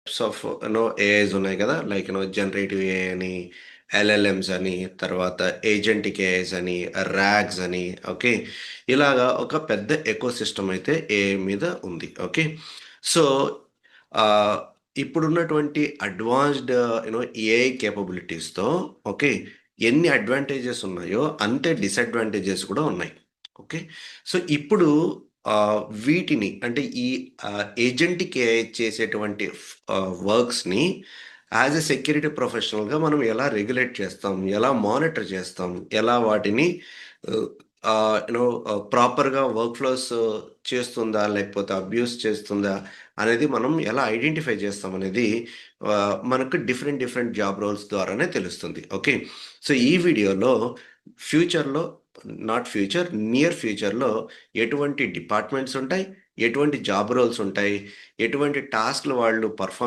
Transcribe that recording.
Types of AIs ఉన్నాయి కదా! Like generative AI అని, ఎల్ఎల్ఎమ్స్ అని, తర్వాత ఏజెంటిక్ ఏఐస్ అని, రాగ్స్ అని ఓకే. ఇలాగా ఒక పెద్ద ఎకోసిస్టమ్ అయితే ఏఐ మీద ఉంది. ఓకే. సో, ఆహ్, ఇప్పుడున్నటువంటి అడ్వాన్స్‌డ్ ఏఐ కేపబిలిటీస్‌తో ఓకే. ఎన్ని అడ్వాంటేజెస్ ఉన్నాయో అంతే డిసడ్వాంటేజెస్ కూడా ఉన్నాయి. ఓకే. సో, ఇప్పుడు వీటిని అంటే ఈ ఏజెంటిక్ ఏఐ చేసేటువంటి వర్క్స్‌ని యాస్ ఎ సెక్యూరిటీ ప్రొఫెషనల్‌గా మనం ఎలా రెగ్యులేట్ చేస్తాం? ఎలా మానిటర్ చేస్తాం? ఎలా వాటిని ఆహ్, ప్రాపర్‌గా వర్క్ ఫ్లోస్ చేస్తుందా? లేకపోతే అబ్యూస్ చేస్తుందా? అనేది మనం ఎలా ఐడెంటిఫై చేస్తామనేది మనకు డిఫరెంట్ డిఫరెంట్ జాబ్ రోల్స్ ద్వారానే తెలుస్తుంది. ఓకే. సో, ఈ వీడియోలో ఫ్యూచర్‌లో నాట్ ఫ్యూచర్, నియర్ ఫ్యూచర్‌లో ఎటువంటి డిపార్ట్‌మెంట్స్ ఉంటాయి? ఎటువంటి జాబ్ రోల్స్ ఉంటాయి? ఎటువంటి టాస్క్‌లు వాళ్ళు పర్ఫార్మ్